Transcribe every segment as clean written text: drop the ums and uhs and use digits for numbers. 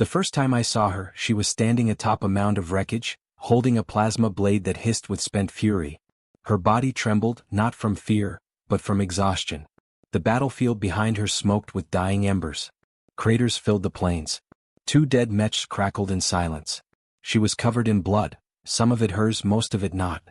The first time I saw her, she was standing atop a mound of wreckage, holding a plasma blade that hissed with spent fury. Her body trembled, not from fear, but from exhaustion. The battlefield behind her smoked with dying embers. Craters filled the plains. 2 dead mechs crackled in silence. She was covered in blood, some of it hers, most of it not.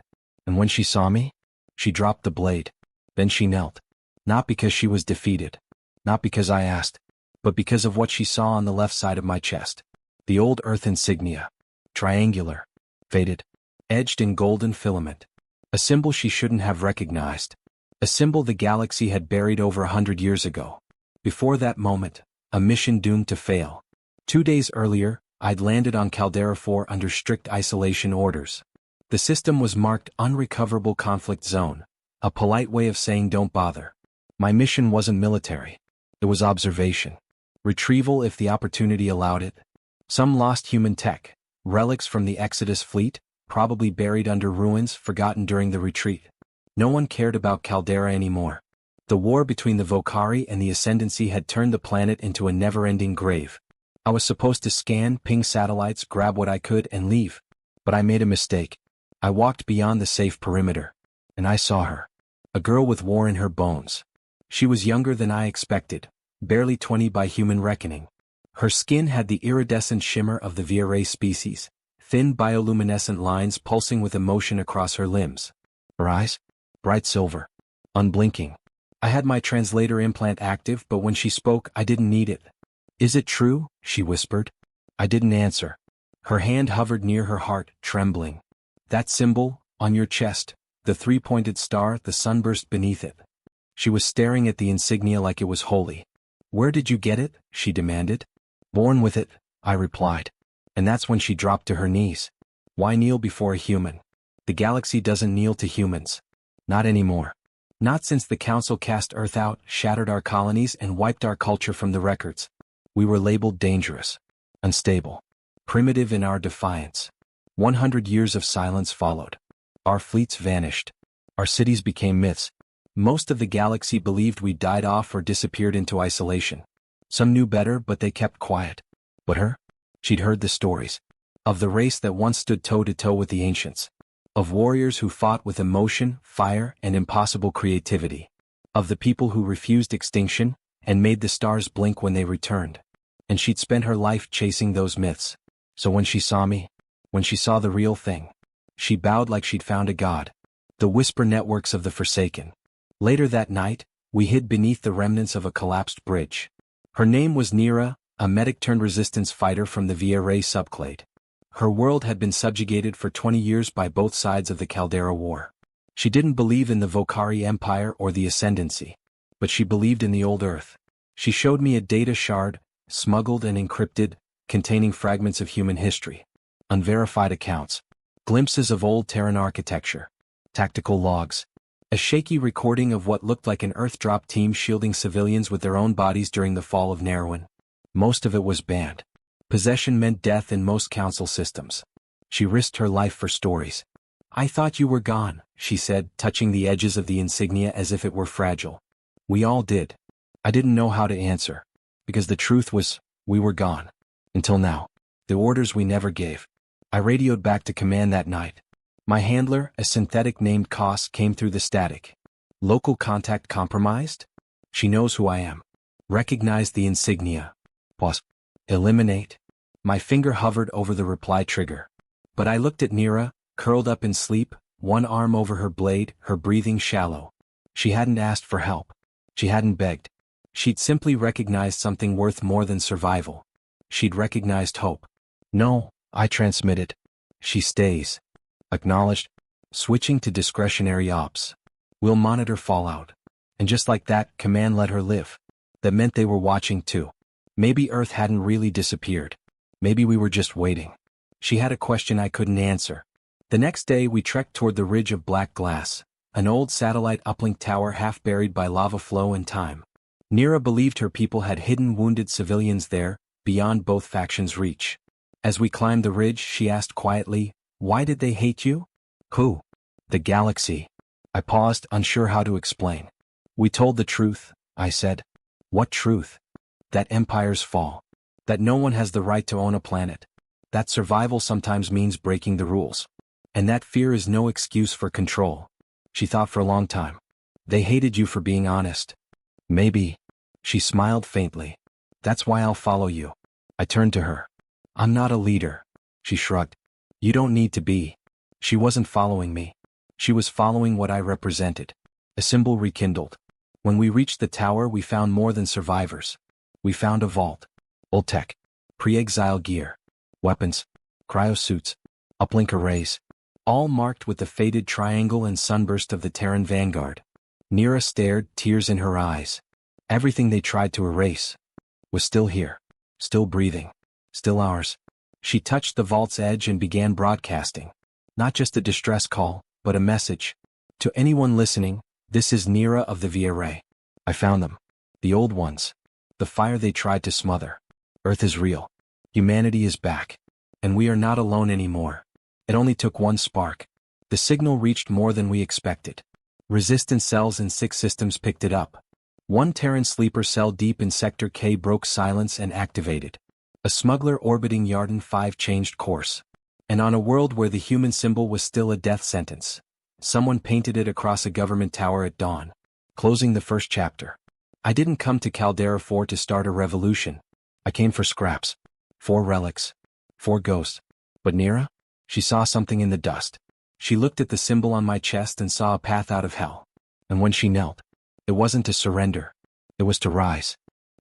And when she saw me, she dropped the blade. Then she knelt. Not because she was defeated. Not because I asked. But because of what she saw on the left side of my chest. The old earth insignia. Triangular. Faded. Edged in golden filament. A symbol she shouldn't have recognized. A symbol the galaxy had buried over 100 years ago. Before that moment, a mission doomed to fail. 2 days earlier, I'd landed on Caldera 4 under strict isolation orders. The system was marked Unrecoverable Conflict Zone, a polite way of saying don't bother. My mission wasn't military. It was observation. Retrieval if the opportunity allowed it. Some lost human tech, relics from the Exodus fleet, probably buried under ruins forgotten during the retreat. No one cared about Caldera anymore. The war between the Vokari and the Ascendancy had turned the planet into a never-ending grave. I was supposed to scan, ping satellites, grab what I could, and leave. But I made a mistake. I walked beyond the safe perimeter. And I saw her. A girl with war in her bones. She was younger than I expected, barely 20 by human reckoning. Her skin had the iridescent shimmer of the Via species, thin bioluminescent lines pulsing with emotion across her limbs. Her eyes? Bright silver. Unblinking. I had my translator implant active, but when she spoke, I didn't need it. Is it true? She whispered. I didn't answer. Her hand hovered near her heart, trembling. That symbol, on your chest, the 3-pointed star, the sunburst beneath it. She was staring at the insignia like it was holy. Where did you get it? She demanded. Born with it, I replied. And that's when she dropped to her knees. Why kneel before a human? The galaxy doesn't kneel to humans. Not anymore. Not since the Council cast Earth out, shattered our colonies, and wiped our culture from the records. We were labeled dangerous, unstable, primitive in our defiance. 100 years of silence followed. Our fleets vanished. Our cities became myths. Most of the galaxy believed we died off or disappeared into isolation. Some knew better, but they kept quiet. But her? She'd heard the stories. Of the race that once stood toe-to-toe with the ancients. Of warriors who fought with emotion, fire, and impossible creativity. Of the people who refused extinction, and made the stars blink when they returned. And she'd spent her life chasing those myths. So when she saw me, when she saw the real thing, she bowed like she'd found a god. The whisper networks of the Forsaken. Later that night, we hid beneath the remnants of a collapsed bridge. Her name was Nira, a medic-turned-resistance fighter from the Via subclade. Her world had been subjugated for 20 years by both sides of the Caldera War. She didn't believe in the Vokari Empire or the Ascendancy. But she believed in the old Earth. She showed me a data shard, smuggled and encrypted, containing fragments of human history. Unverified accounts. Glimpses of old Terran architecture. Tactical logs. A shaky recording of what looked like an Earth drop team shielding civilians with their own bodies during the fall of Narwin. Most of it was banned. Possession meant death in most council systems. She risked her life for stories. I thought you were gone, she said, touching the edges of the insignia as if it were fragile. We all did. I didn't know how to answer. Because the truth was, we were gone. Until now. The orders we never gave. I radioed back to command that night. My handler, a synthetic named Koss, came through the static. Local contact compromised? She knows who I am. Recognized the insignia. Pause. Eliminate. My finger hovered over the reply trigger. But I looked at Nira, curled up in sleep, one arm over her blade, her breathing shallow. She hadn't asked for help. She hadn't begged. She'd simply recognized something worth more than survival. She'd recognized hope. No, I transmitted. She stays. Acknowledged. Switching to discretionary ops. We'll monitor fallout. And just like that, command let her live. That meant they were watching too. Maybe Earth hadn't really disappeared. Maybe we were just waiting. She had a question I couldn't answer. The next day we trekked toward the ridge of black glass, an old satellite uplink tower half buried by lava flow and time. Nira believed her people had hidden wounded civilians there, beyond both factions' reach. As we climbed the ridge, she asked quietly, why did they hate you? Who? The galaxy. I paused, unsure how to explain. We told the truth, I said. What truth? That empires fall. That no one has the right to own a planet. That survival sometimes means breaking the rules. And that fear is no excuse for control. She thought for a long time. They hated you for being honest. Maybe. She smiled faintly. That's why I'll follow you. I turned to her. I'm not a leader. She shrugged. You don't need to be. She wasn't following me. She was following what I represented. A symbol rekindled. When we reached the tower, we found more than survivors. We found a vault. Old tech. Pre-exile gear. Weapons. Cryosuits. Uplink arrays. All marked with the faded triangle and sunburst of the Terran vanguard. Nira stared, tears in her eyes. Everything they tried to erase was still here. Still breathing. Still ours. She touched the vault's edge and began broadcasting. Not just a distress call, but a message. To anyone listening, this is Nira of the V-Array. I found them. The old ones. The fire they tried to smother. Earth is real. Humanity is back. And we are not alone anymore. It only took one spark. The signal reached more than we expected. Resistance cells in 6 systems picked it up. One Terran sleeper cell deep in Sector K broke silence and activated. A smuggler orbiting Yarden 5 changed course. And on a world where the human symbol was still a death sentence, someone painted it across a government tower at dawn, closing the first chapter. I didn't come to Caldera 4 to start a revolution. I came for scraps. 4 relics. 4 ghosts. But Nira? She saw something in the dust. She looked at the symbol on my chest and saw a path out of hell. And when she knelt, it wasn't to surrender. It was to rise.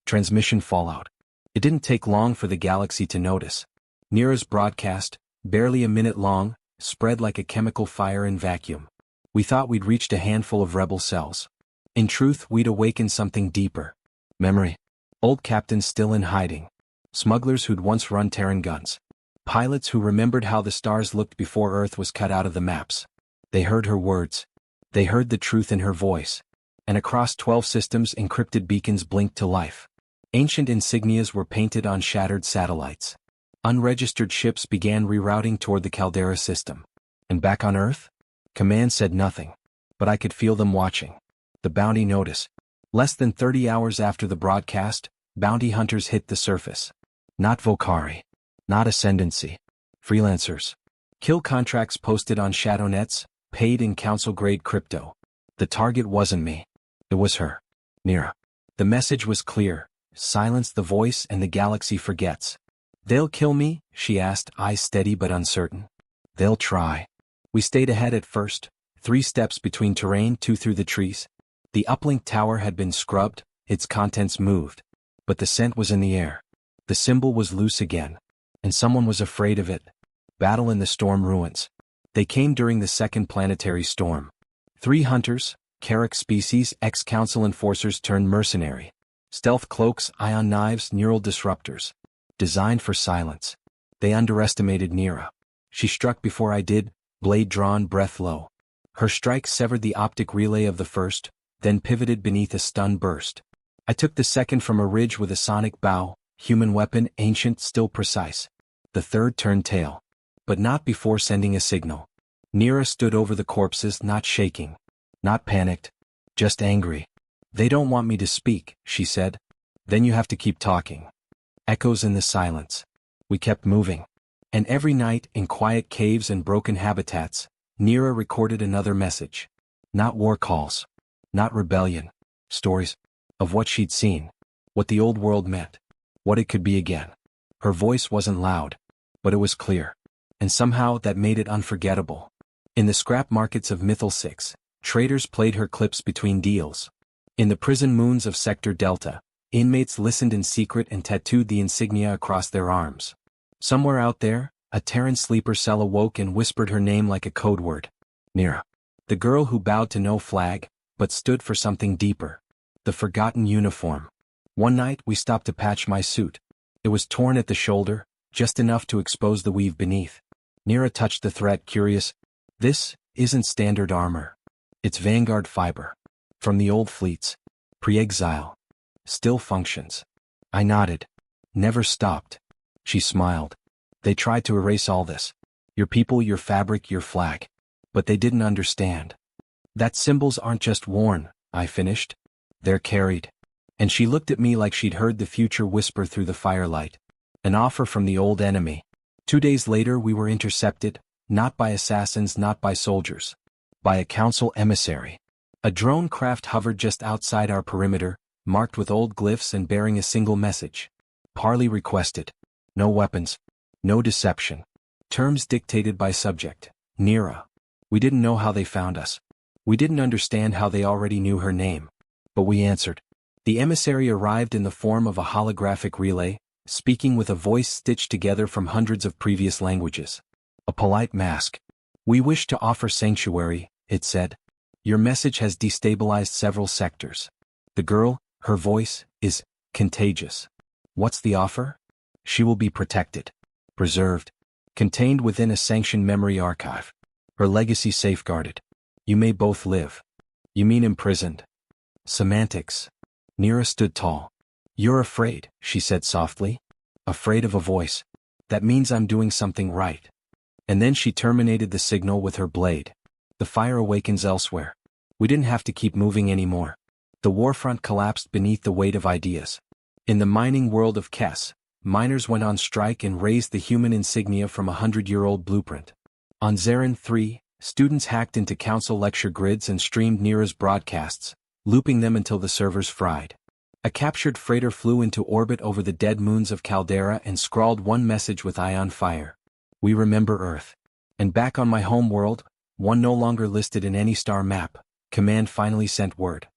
Transmission fallout. It didn't take long for the galaxy to notice. Nira's broadcast, barely a minute long, spread like a chemical fire in vacuum. We thought we'd reached a handful of rebel cells. In truth, we'd awakened something deeper. Memory. Old captains still in hiding. Smugglers who'd once run Terran guns. Pilots who remembered how the stars looked before Earth was cut out of the maps. They heard her words. They heard the truth in her voice. And across 12 systems, encrypted beacons blinked to life. Ancient insignias were painted on shattered satellites. Unregistered ships began rerouting toward the Caldera system. And back on Earth? Command said nothing. But I could feel them watching. The bounty notice. Less than 30 hours after the broadcast, bounty hunters hit the surface. Not Volcari. Not Ascendancy. Freelancers. Kill contracts posted on Shadownets, paid in council-grade crypto. The target wasn't me. It was her. Nira. The message was clear. Silence the voice and the galaxy forgets. They'll kill me? She asked, eyes steady but uncertain. They'll try. We stayed ahead at first. 3 steps between terrain, 2 through the trees. The uplink tower had been scrubbed, its contents moved. But the scent was in the air. The symbol was loose again. And someone was afraid of it. Battle in the storm ruins. They came during the second planetary storm. 3 hunters, Carrick species, ex-council enforcers turned mercenary. Stealth cloaks, ion knives, neural disruptors. Designed for silence. They underestimated Nira. She struck before I did, blade drawn, breath low. Her strike severed the optic relay of the first, then pivoted beneath a stun burst. I took the second from a ridge with a sonic bow, human weapon, ancient, still precise. The third turned tail. But not before sending a signal. Nira stood over the corpses, not shaking. Not panicked. Just angry. They don't want me to speak, she said. Then you have to keep talking. Echoes in the silence. We kept moving. And every night, in quiet caves and broken habitats, Nira recorded another message. Not war calls. Not rebellion. Stories. Of what she'd seen. What the old world meant. What it could be again. Her voice wasn't loud. But it was clear. And somehow that made it unforgettable. In the scrap markets of Mythal 6, traders played her clips between deals. In the prison moons of Sector Delta, inmates listened in secret and tattooed the insignia across their arms. Somewhere out there, a Terran sleeper cell awoke and whispered her name like a code word. Nira. The girl who bowed to no flag, but stood for something deeper. The forgotten uniform. One night we stopped to patch my suit. It was torn at the shoulder, just enough to expose the weave beneath. Nira touched the threat, curious. This isn't standard armor. It's Vanguard fiber. From the old fleets. Pre-exile. Still functions. I nodded. Never stopped. She smiled. They tried to erase all this. Your people, your fabric, your flag. But they didn't understand. That symbols aren't just worn, I finished. They're carried. And she looked at me like she'd heard the future whisper through the firelight. An offer from the old enemy. 2 days later we were intercepted, not by assassins, not by soldiers. By a council emissary. A drone craft hovered just outside our perimeter, marked with old glyphs and bearing a single message. Parley requested. No weapons. No deception. Terms dictated by subject. Nira. We didn't know how they found us. We didn't understand how they already knew her name. But we answered. The emissary arrived in the form of a holographic relay, speaking with a voice stitched together from hundreds of previous languages. A polite mask. We wish to offer sanctuary, it said. Your message has destabilized several sectors. The girl, her voice, is contagious. What's the offer? She will be protected. Preserved. Contained within a sanctioned memory archive. Her legacy safeguarded. You may both live. You mean imprisoned? Semantics. Nira stood tall. You're afraid, she said softly. Afraid of a voice. That means I'm doing something right. And then she terminated the signal with her blade. The fire awakens elsewhere. We didn't have to keep moving anymore. The warfront collapsed beneath the weight of ideas. In the mining world of Kess, miners went on strike and raised the human insignia from a 100-year-old blueprint. On Zarin 3, students hacked into council lecture grids and streamed Nira's broadcasts, looping them until the servers fried. A captured freighter flew into orbit over the dead moons of Caldera and scrawled one message with ion fire. We remember Earth. And back on my home world, one no longer listed in any star map, command finally sent word.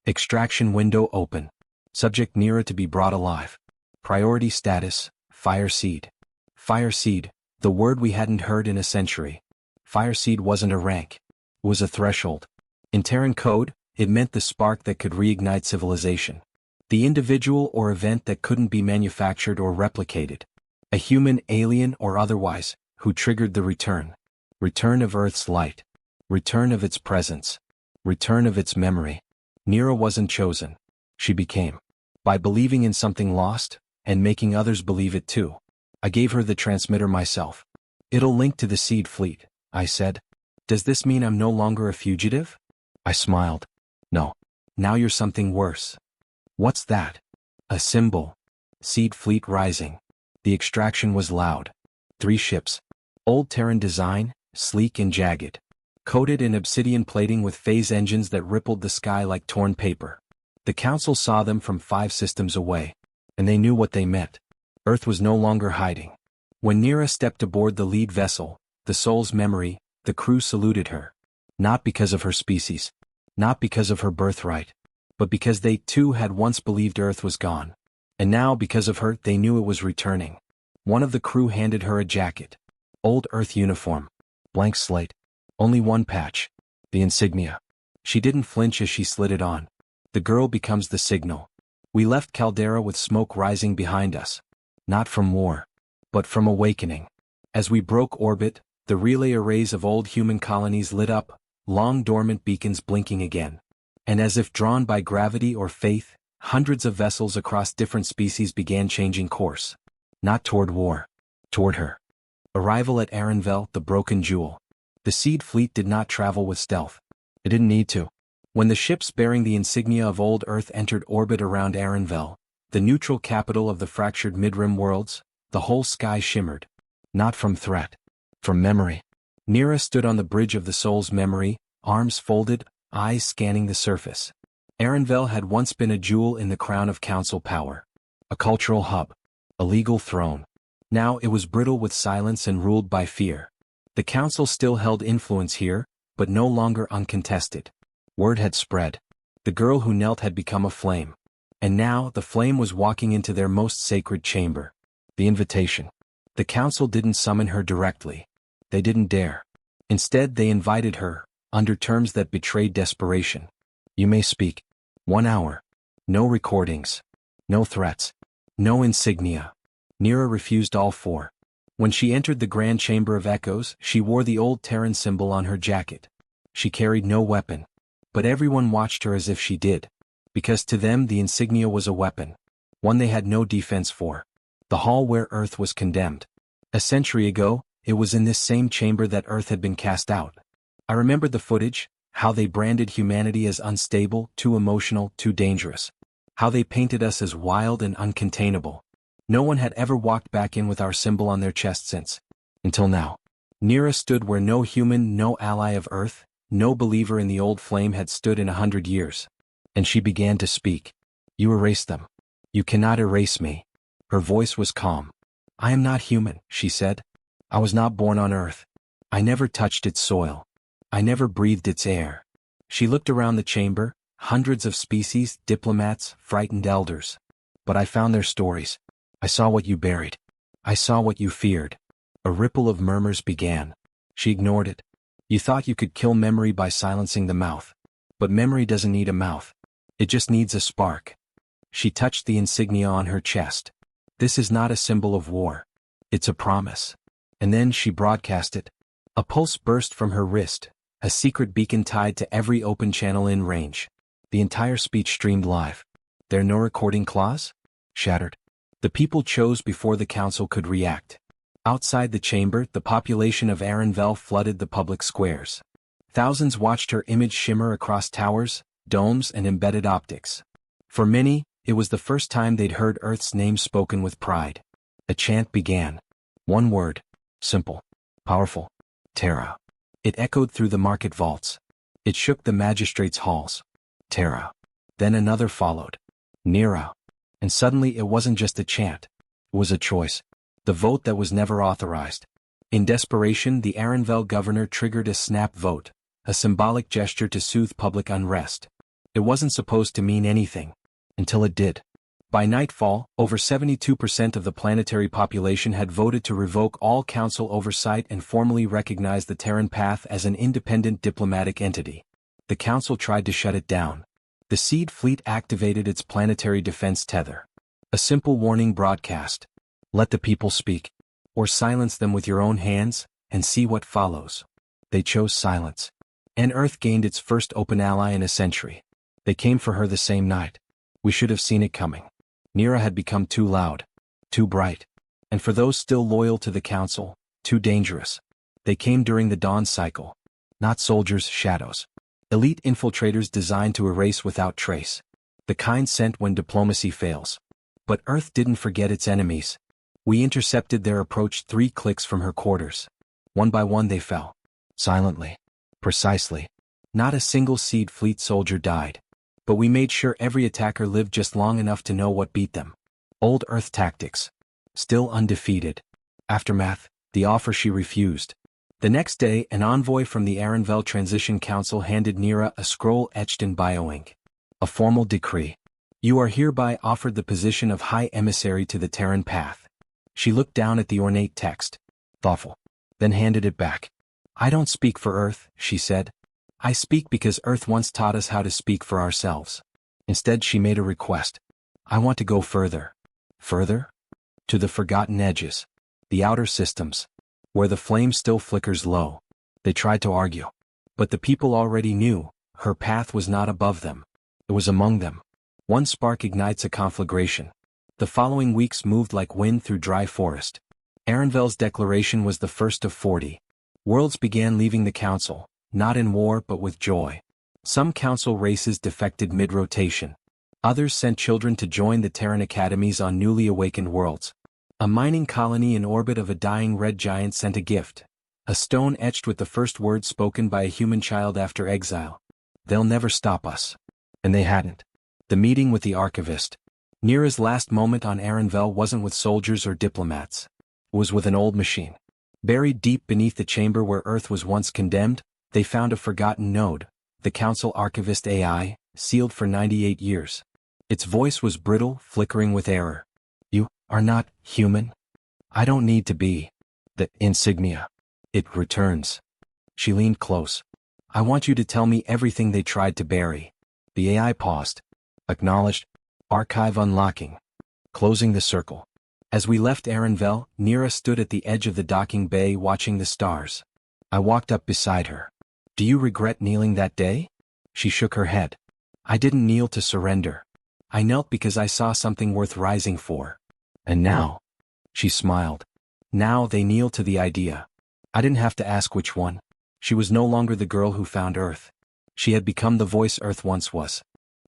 Extraction window open. Subject Nira to be brought alive. Priority status, Fire Seed. Fire Seed, the word we hadn't heard in a century. Fire Seed wasn't a rank. It was a threshold. In Terran code, it meant the spark that could reignite civilization. The individual or event that couldn't be manufactured or replicated. A human, alien or otherwise, who triggered the return. Return of Earth's light. Return of its presence. Return of its memory. Nira wasn't chosen. She became. By believing in something lost, and making others believe it too. I gave her the transmitter myself. It'll link to the seed fleet, I said. Does this mean I'm no longer a fugitive? I smiled. No. Now you're something worse. What's that? A symbol. Seed fleet rising. The extraction was loud. 3 ships. Old Terran design, sleek and jagged. Coated in obsidian plating with phase engines that rippled the sky like torn paper. The council saw them from 5 systems away. And they knew what they meant. Earth was no longer hiding. When Nira stepped aboard the lead vessel, the soul's memory, the crew saluted her. Not because of her species. Not because of her birthright. But because they too had once believed Earth was gone. And now because of her they knew it was returning. One of the crew handed her a jacket. Old Earth uniform. Blank slate. Only one patch. The insignia. She didn't flinch as she slid it on. The girl becomes the signal. We left Caldera with smoke rising behind us. Not from war. But from awakening. As we broke orbit, the relay arrays of old human colonies lit up, long dormant beacons blinking again. And as if drawn by gravity or faith, hundreds of vessels across different species began changing course. Not toward war. Toward her. Arrival at Arenvel, the broken jewel. The seed fleet did not travel with stealth. It didn't need to. When the ships bearing the insignia of old Earth entered orbit around Arenvel, the neutral capital of the fractured Midrim worlds, the whole sky shimmered. Not from threat. From memory. Nira stood on the bridge of the soul's memory, arms folded, eyes scanning the surface. Arenvel had once been a jewel in the crown of council power. A cultural hub. A legal throne. Now it was brittle with silence and ruled by fear. The council still held influence here, but no longer uncontested. Word had spread. The girl who knelt had become a flame. And now the flame was walking into their most sacred chamber. The invitation. The council didn't summon her directly. They didn't dare. Instead they invited her, under terms that betrayed desperation. You may speak. 1 hour. No recordings. No threats. No insignia. Nira refused all 4. When she entered the Grand Chamber of Echoes, she wore the old Terran symbol on her jacket. She carried no weapon. But everyone watched her as if she did. Because to them the insignia was a weapon. One they had no defense for. The hall where Earth was condemned. A century ago, it was in this same chamber that Earth had been cast out. I remembered the footage, how they branded humanity as unstable, too emotional, too dangerous. How they painted us as wild and uncontainable. No one had ever walked back in with our symbol on their chest since. Until now. Nira stood where no human, no ally of Earth, no believer in the old flame had stood in 100 years. And she began to speak. You erased them. You cannot erase me. Her voice was calm. I am not human, she said. I was not born on Earth. I never touched its soil. I never breathed its air. She looked around the chamber, hundreds of species, diplomats, frightened elders. But I found their stories. I saw what you buried. I saw what you feared. A ripple of murmurs began. She ignored it. You thought you could kill memory by silencing the mouth. But memory doesn't need a mouth. It just needs a spark. She touched the insignia on her chest. This is not a symbol of war. It's a promise. And then she broadcast it. A pulse burst from her wrist, a secret beacon tied to every open channel in range. The entire speech streamed live. There no recording clause? Shattered. The people chose before the council could react. Outside the chamber, the population of Arenvel flooded the public squares. Thousands watched her image shimmer across towers, domes, and embedded optics. For many, it was the first time they'd heard Earth's name spoken with pride. A chant began. One word. Simple. Powerful. Terra. It echoed through the market vaults. It shook the magistrates' halls. Terra. Then another followed. Nira. And suddenly it wasn't just a chant. It was a choice. The vote that was never authorized. In desperation, the Arenvel governor triggered a snap vote, a symbolic gesture to soothe public unrest. It wasn't supposed to mean anything. Until it did. By nightfall, over 72% of the planetary population had voted to revoke all council oversight and formally recognize the Terran Path as an independent diplomatic entity. The council tried to shut it down. The Seed Fleet activated its planetary defense tether. A simple warning broadcast. Let the people speak. Or silence them with your own hands, and see what follows. They chose silence. And Earth gained its first open ally in a century. They came for her the same night. We should have seen it coming. Nira had become too loud, too bright. And for those still loyal to the council, too dangerous. They came during the dawn cycle. Not soldiers, shadows. Elite infiltrators designed to erase without trace. The kind sent when diplomacy fails. But Earth didn't forget its enemies. We intercepted their approach 3 clicks from her quarters. One by one they fell. Silently. Precisely. Not a single Seed Fleet soldier died. But we made sure every attacker lived just long enough to know what beat them. Old Earth tactics. Still undefeated. Aftermath, the offer she refused. The next day, an envoy from the Arenvel Transition Council handed Nira a scroll etched in bioink. A formal decree. You are hereby offered the position of High Emissary to the Terran Path. She looked down at the ornate text. Thoughtful. Then handed it back. I don't speak for Earth, she said. I speak because Earth once taught us how to speak for ourselves. Instead, she made a request. I want to go further. Further? To the forgotten edges. The outer systems. Where the flame still flickers low. They tried to argue. But the people already knew, her path was not above them. It was among them. One spark ignites a conflagration. The following weeks moved like wind through dry forest. Arenvel's declaration was the first of 40. Worlds began leaving the council. Not in war but with joy. Some council races defected mid-rotation. Others sent children to join the Terran academies on newly awakened worlds. A mining colony in orbit of a dying red giant sent a gift. A stone etched with the first words spoken by a human child after exile. They'll never stop us. And they hadn't. The meeting with the archivist. Nira's last moment on Arenvel wasn't with soldiers or diplomats. It was with an old machine. Buried deep beneath the chamber where Earth was once condemned, they found a forgotten node, the Council Archivist AI, sealed for 98 years. Its voice was brittle, flickering with error. You are not human? I don't need to be. The insignia. It returns. She leaned close. I want you to tell me everything they tried to bury. The AI paused. Acknowledged. Archive unlocking. Closing the circle. As we left Arenvel, Nira stood at the edge of the docking bay watching the stars. I walked up beside her. Do you regret kneeling that day? She shook her head. I didn't kneel to surrender. I knelt because I saw something worth rising for. And now? She smiled. Now they kneel to the idea. I didn't have to ask which one. She was no longer the girl who found Earth. She had become the voice Earth once was.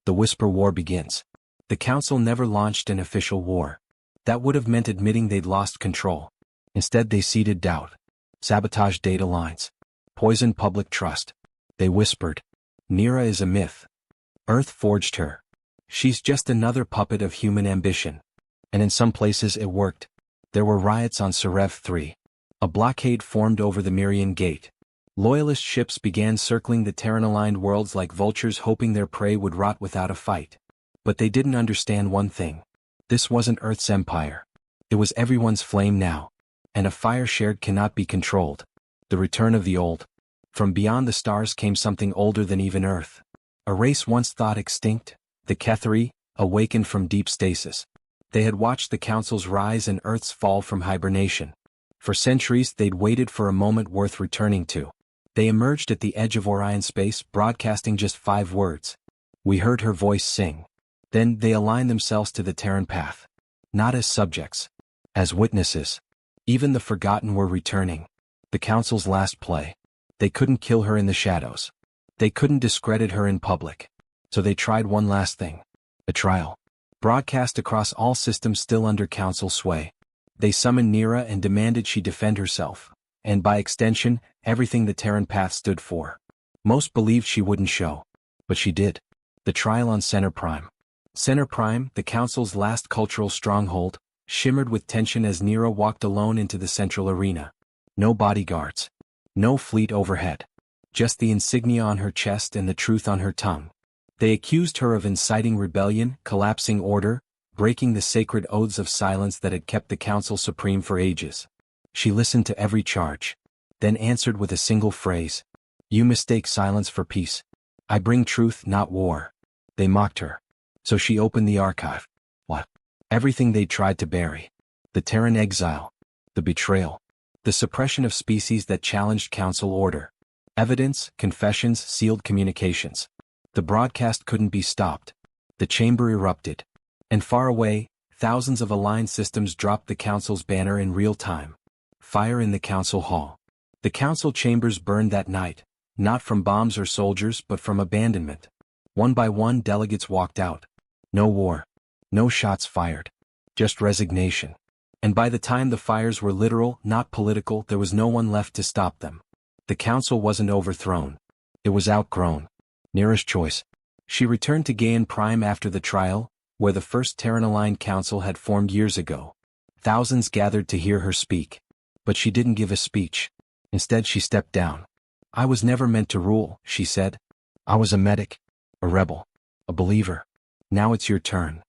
The Whisper War begins. The Council never launched an official war. That would have meant admitting they'd lost control. Instead they seeded doubt, sabotaged data lines, poisoned public trust. They whispered, "Nira is a myth. Earth forged her. She's just another puppet of human ambition." And in some places it worked. There were riots on Serev 3. A blockade formed over the Mirian Gate. Loyalist ships began circling the Terran-aligned worlds like vultures, hoping their prey would rot without a fight. But they didn't understand one thing. This wasn't Earth's empire. It was everyone's flame now. And a fire shared cannot be controlled. The return of the old. From beyond the stars came something older than even Earth. A race once thought extinct, the Ketheri, awakened from deep stasis. They had watched the Council's rise and Earth's fall from hibernation. For centuries they'd waited for a moment worth returning to. They emerged at the edge of Orion space, broadcasting just 5 words. We heard her voice sing. Then they aligned themselves to the Terran path. Not as subjects. As witnesses. Even the forgotten were returning. The Council's last play. They couldn't kill her in the shadows. They couldn't discredit her in public. So they tried one last thing. A trial. Broadcast across all systems still under Council sway. They summoned Nira and demanded she defend herself. And by extension, everything the Terran path stood for. Most believed she wouldn't show. But she did. The trial on Center Prime. Center Prime, the Council's last cultural stronghold, shimmered with tension as Nira walked alone into the central arena. No bodyguards. No fleet overhead. Just the insignia on her chest and the truth on her tongue. They accused her of inciting rebellion, collapsing order, breaking the sacred oaths of silence that had kept the Council supreme for ages. She listened to every charge. Then answered with a single phrase. "You mistake silence for peace. I bring truth, not war." They mocked her. So she opened the archive. What? Everything they tried to bury. The Terran exile. The betrayal. The suppression of species that challenged Council order. Evidence, confessions, sealed communications. The broadcast couldn't be stopped. The chamber erupted. And far away, thousands of aligned systems dropped the Council's banner in real time. Fire in the Council Hall. The Council chambers burned that night, not from bombs or soldiers but from abandonment. One by one delegates walked out. No war. No shots fired. Just resignation. And by the time the fires were literal, not political, there was no one left to stop them. The Council wasn't overthrown. It was outgrown. Nira's choice. She returned to Gaian Prime after the trial, where the first Terran-aligned council had formed years ago. Thousands gathered to hear her speak. But she didn't give a speech. Instead she stepped down. "I was never meant to rule," she said. "I was a medic. A rebel. A believer. Now it's your turn."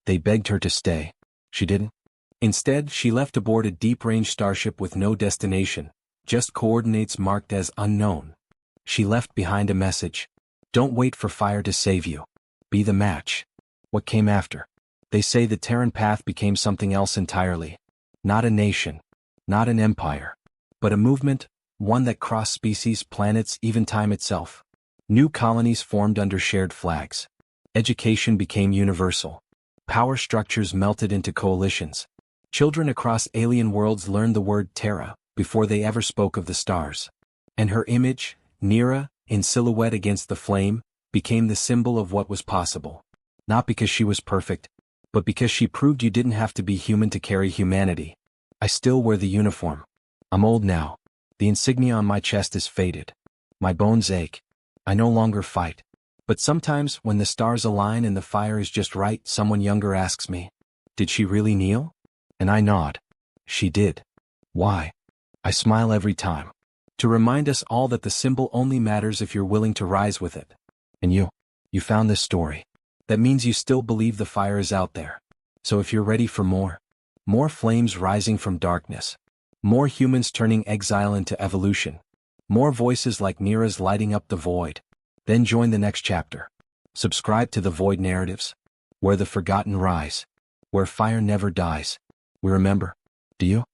They begged her to stay. She didn't. Instead, she left aboard a deep-range starship with no destination, just coordinates marked as unknown. She left behind a message. Don't wait for fire to save you. Be the match. What came after? They say the Terran path became something else entirely. Not a nation. Not an empire. But a movement, one that crossed species, planets, even time itself. New colonies formed under shared flags. Education became universal. Power structures melted into coalitions. Children across alien worlds learned the word Terra before they ever spoke of the stars. And her image, Nira, in silhouette against the flame, became the symbol of what was possible. Not because she was perfect, but because she proved you didn't have to be human to carry humanity. I still wear the uniform. I'm old now. The insignia on my chest is faded. My bones ache. I no longer fight. But sometimes, when the stars align and the fire is just right, someone younger asks me, "Did she really kneel?" And I nod. She did. Why? I smile every time. To remind us all that the symbol only matters if you're willing to rise with it. And you found this story. That means you still believe the fire is out there. So if you're ready for more flames rising from darkness, more humans turning exile into evolution, more voices like Nira's lighting up the void, then join the next chapter. Subscribe to the Void Narratives, where the forgotten rise, where fire never dies. We remember. Do you?